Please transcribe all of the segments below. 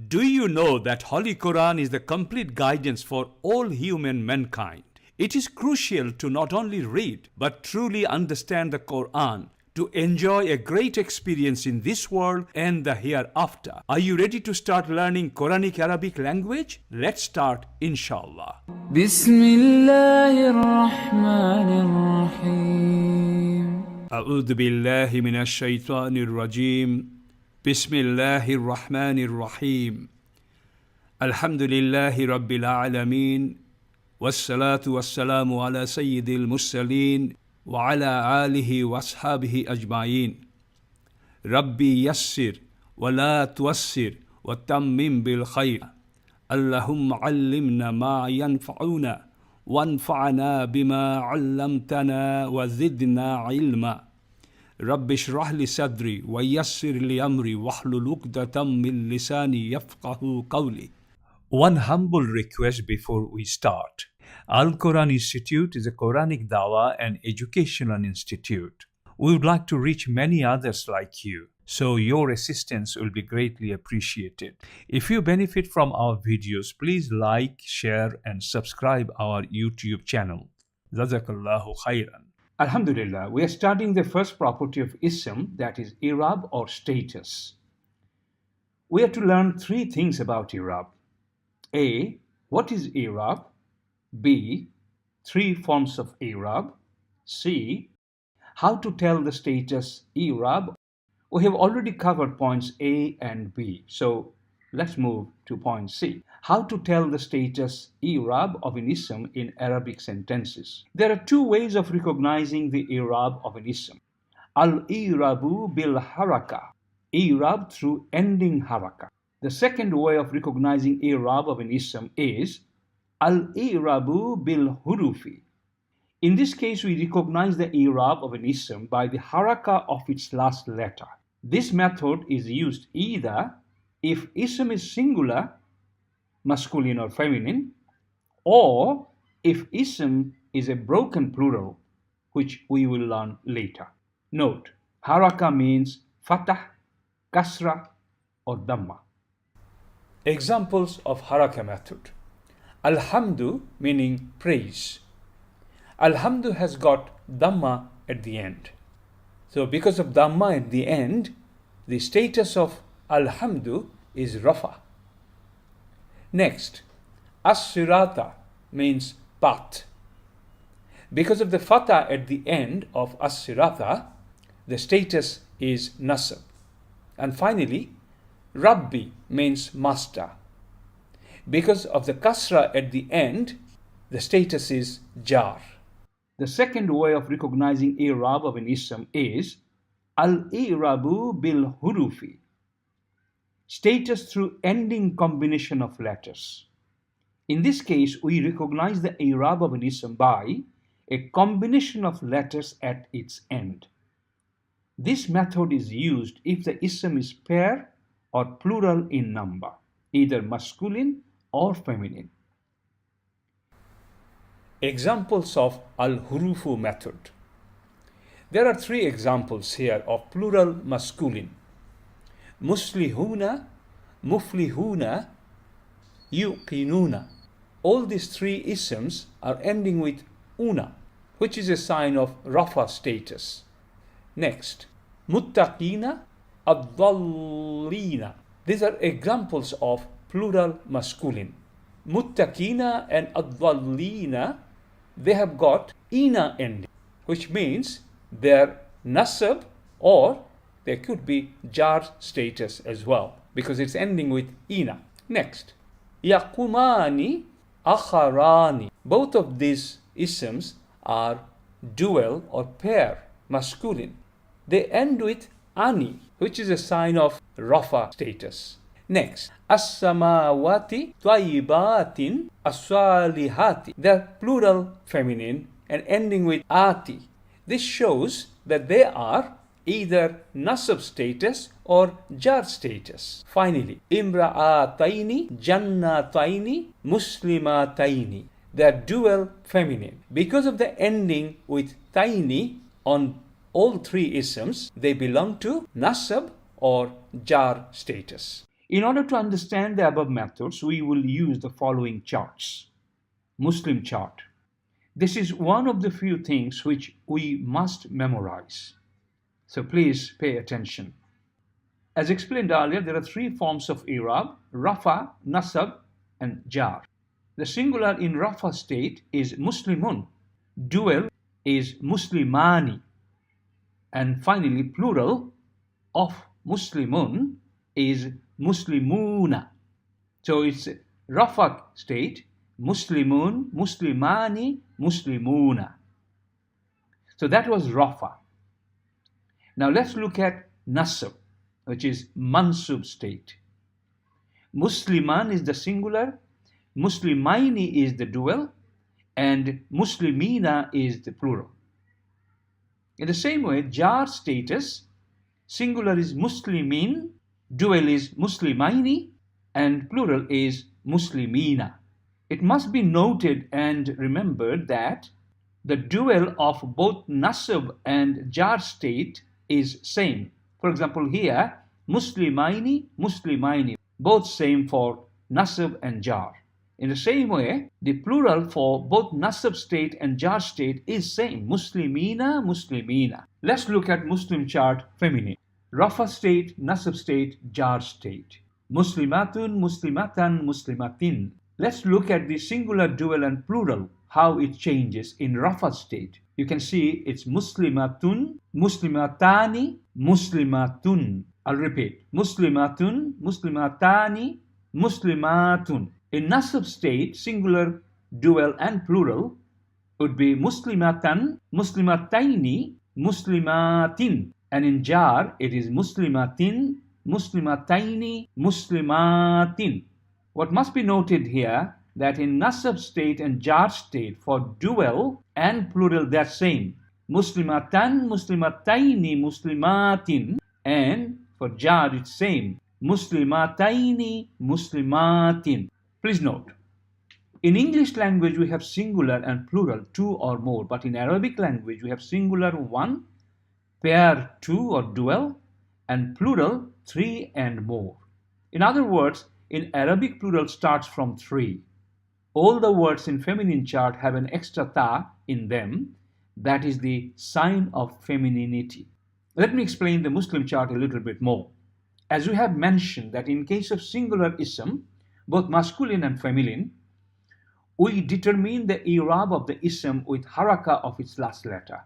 Do you know that Holy Quran is the complete guidance for all human mankind? It is crucial to not only read but truly understand the Quran to enjoy a great experience in this world and the hereafter. Are you ready to start learning Quranic Arabic language? Let's start, inshallah. Bismillahirrahmanirrahim. A'udhu billahi minash shaitanir rajim. Bismillahirrahmanirrahim. Alhamdulillahi rabbil alameen. Wassalatu wassalamu ala sayyidil mursaleen. Wa ala alihi wa ashabihi ajma'in. Rabbi yassir wa la tuwassir wa tammim bil khayr. Allahumma allimna ma yanfa'una wanfa'na bima 'allamtana wa zidna ilma. Rabbi shrah li sadri wa yassir li amri wahlul 'uqdatam min lisani yafqahu qawli. One humble request before we start. Al-Qur'an Institute is a Quranic Da'wah and Education institute. We would like to reach many others like you, so your assistance will be greatly appreciated. If you benefit from our videos, please like, share and subscribe our YouTube channel. Jazakallahu khairan. Alhamdulillah, we are studying the first property of ism, that is Iraab or status. We are to learn three things about Iraab. A. What is Iraab? B. Three forms of Iraab. C. How to tell the status Iraab. We have already covered points A and B, so let's move to point C. How to tell the status Iraab of an ism in Arabic sentences. There are two ways of recognizing the Iraab of an ism. Al-Irabu bil haraka. Iraab through ending haraka. The second way of recognizing Iraab of an ism is Al-Irabu bil hurufi. In this case, we recognize the Iraab of an ism by the haraka of its last letter. This method is used either if ism is singular, masculine or feminine, or if ism is a broken plural, which we will learn later. Note, haraka means fatah, kasra or dhamma. Examples of haraka method. Alhamdu meaning praise. Alhamdu has got dhamma at the end. So because of dhamma at the end, the status of Alhamdu is rafa. Next, as-sirata means path. Because of the fatha at the end of as-sirata, the status is nasab. And finally, Rabbi means master. Because of the kasra at the end, the status is jar. The second way of recognizing Iraab of an ism is Al-Irabu bil hurufi. Status through ending combination of letters. In this case, we recognize the Iraab of an ism by a combination of letters at its end. This method is used if the ism is pair or plural in number, either masculine or feminine. Examples of al-hurufu method. There are three examples here of plural masculine. Muslihuna, muflihuna, yuqinuna. All these three isms are ending with una, which is a sign of rafa status. Next, muttaqina, ad-dallina. These are examples of plural masculine. Muttaqina and ad-dallina, they have got ina ending, which means they're nasab or there could be jar status as well because it's ending with ina. Next, yaqumani, akharani. Both of these isms are dual or pair, masculine. They end with ani, which is a sign of rafa status. Next, as-samawati tayyibatin as-salihati. They're plural feminine and ending with ati. This shows that they are either nasab status or jar status. Finally, imra'ataini, jannataini, muslimataini. They are dual feminine. Because of the ending with taini on all three isms, they belong to nasab or jar status. In order to understand the above methods, we will use the following charts. Muslim chart. This is one of the few things which we must memorize. So please pay attention. As explained earlier, there are three forms of I'rab: Rafa, Nasab, and Jar. The singular in Rafa state is Muslimun. Dual is Muslimani. And finally, plural of Muslimun is Muslimuna. So it's Rafa state, Muslimun, Muslimani, Muslimuna. So that was Rafa. Now let's look at Nasab, which is Mansub state. Musliman is the singular, Muslimaini is the dual, and Muslimina is the plural. In the same way, Jar status, singular is Muslimin, dual is Muslimaini, and plural is Muslimina. It must be noted and remembered that the dual of both Nasab and Jar state is same. For example, here, Muslimaini, Muslimaini, both same for Nasab and Jar. In the same way, the plural for both Nasab state and Jar state is same, Muslimina, Muslimina. Let's look at Muslim chart feminine. Rafa state, Nasab state, Jar state. Muslimatun, Muslimatan, Muslimatin. Let's look at the singular, dual, and plural, how it changes in Rafa state. You can see it's Muslimatun, Muslimatani, Muslimatun. I'll repeat. Muslimatun, Muslimatani, Muslimatun. In Nasab state, singular, dual, and plural would be Muslimatan, Muslimataini, Muslimatin. And in Jar, it is Muslimatin, Muslimataini, Muslimatin. What must be noted here that in Nasab state and Jar state, for dual and plural, they're same. Muslimatan, Muslimataini, Muslimatin. And for Jar, it's same. Muslimataini, Muslimatin. Please note, in English language we have singular and plural, two or more, but in Arabic language we have singular one, pair two or dual, and plural three and more. In other words, in Arabic plural starts from three. All the words in feminine chart have an extra ta in them. That is the sign of femininity. Let me explain the Muslim chart a little bit more. As we have mentioned that in case of singular ism, both masculine and feminine, we determine the I'rab of the ism with haraka of its last letter.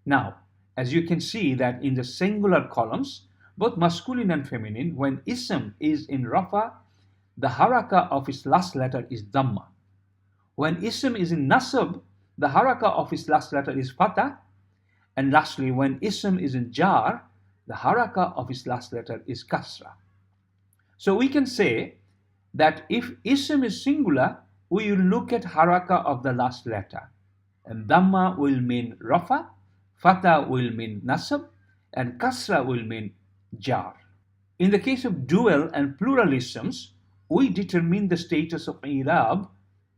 Now, as you can see that in the singular columns, both masculine and feminine, when ism is in Rafa, the haraka of its last letter is Dhamma. When ism is in Nasab, the haraka of its last letter is Fatah. And lastly, when ism is in Jar, the haraka of its last letter is Kasra. So we can say that if ism is singular, we will look at haraka of the last letter. And Dhamma will mean Rafa, Fatah will mean Nasab, and Kasra will mean Jar. In the case of dual and plural isms, we determine the status of I'rab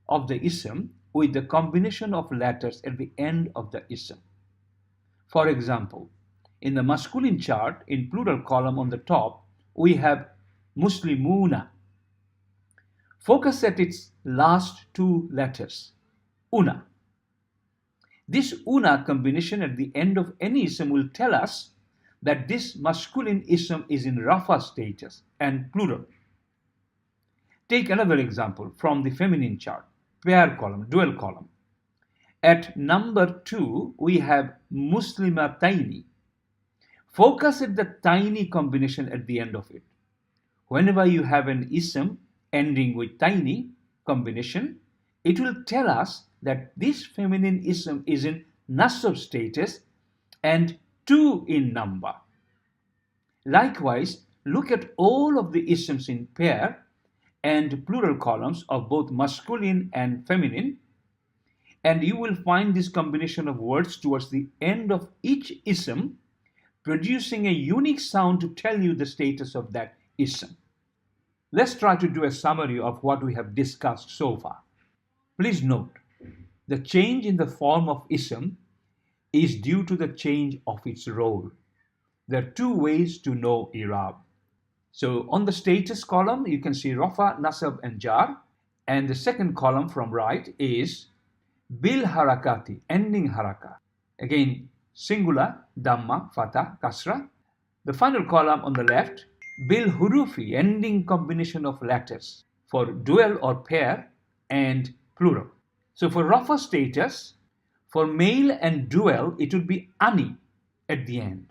of the ism with the combination of letters at the end of the ism. For example, in the masculine chart, in plural column on the top, we have Muslimuna. Focus at its last two letters, Una. This Una combination at the end of any ism will tell us that this masculine ism is in Rafa status and plural. Take another example from the feminine chart, pair column, dual column. At number 2, we have Muslimataini. Focus at the tiny combination at the end of it. Whenever you have an ism ending with tiny combination, it will tell us that this feminine ism is in Nasab status and 2 in number. Likewise, look at all of the isms in pair and plural columns of both masculine and feminine, and you will find this combination of words towards the end of each ism producing a unique sound to tell you the status of that ism. Let's try to do a summary of what we have discussed so far. Please note, the change in the form of ism is due to the change of its role. There are two ways to know I'rab. So on the status column, you can see Rafa, Nasab and Jar. And the second column from right is Bil Harakati, ending Haraka. Again, singular, Dhamma, Fatha, Kasra. The final column on the left, Bil Hurufi, ending combination of letters for dual or pair and plural. So for Rafa status, for male and dual, it would be Ani at the end.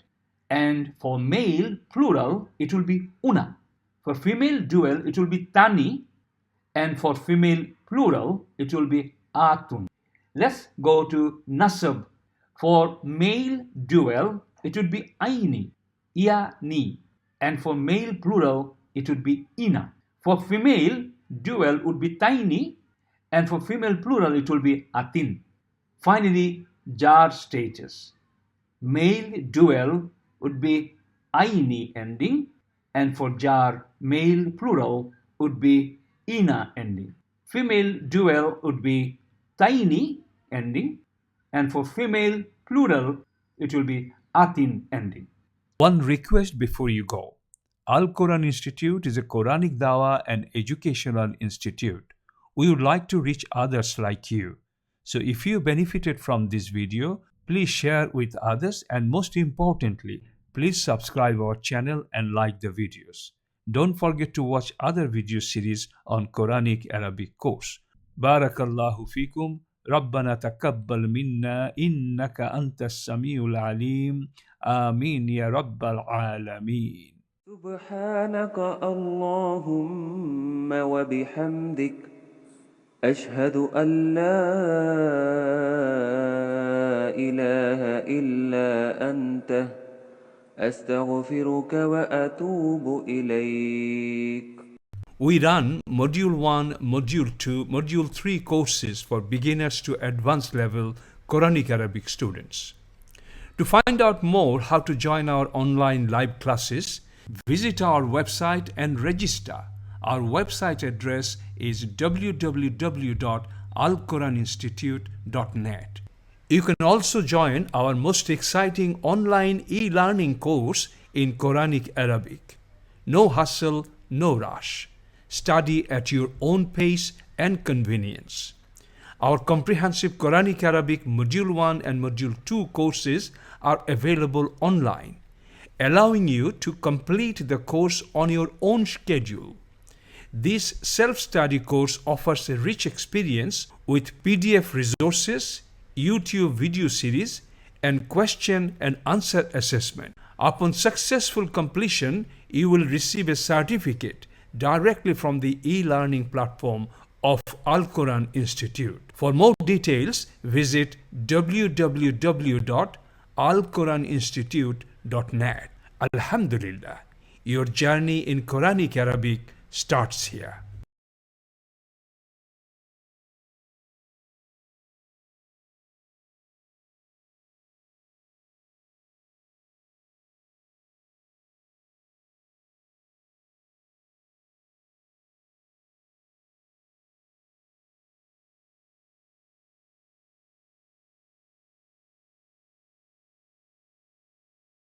And for male plural, it will be Una. For female dual, it will be Tani. And for female plural, it will be Atun. Let's go to Nasab. For male dual, it would be Aini, Ia-ni. And for male plural, it would be Ina. For female dual would be Taini. And for female plural, it will be Atin. Finally, Jar status. Male dual would be Aini ending. And for Jar, male plural would be Ina ending. Female dual would be Taini ending, and for female plural, it will be Atin ending. One request before you go. Al-Qur'an Institute is a Quranic Da'wah and Educational Institute. We would like to reach others like you. So if you benefited from this video, please share with others, and most importantly, please subscribe our channel and like the videos. Don't forget to watch other video series on Quranic Arabic course. Barakallahu fikum. ربنا تقبل منا إنك أنت السميع العليم آمين يا رب العالمين. سبحانك اللهم وبحمدك أشهد أن لا إله إلا أنت أستغفرك وأتوب إليك. We run Module 1, Module 2, Module 3 courses for beginners to advanced level Quranic Arabic students. To find out more how to join our online live classes, visit our website and register. Our website address is www.alquraninstitute.net. You can also join our most exciting online e-learning course in Quranic Arabic. No hustle, no rush. Study at your own pace and convenience. Our comprehensive Quranic Arabic Module 1 and Module 2 courses are available online, allowing you to complete the course on your own schedule. This self-study course offers a rich experience with PDF resources, YouTube video series, and question and answer assessment. Upon successful completion, you will receive a certificate directly from the e-learning platform of Al-Qur'an Institute. For more details, visit www.alquraninstitute.net. Alhamdulillah, your journey in Quranic Arabic starts here.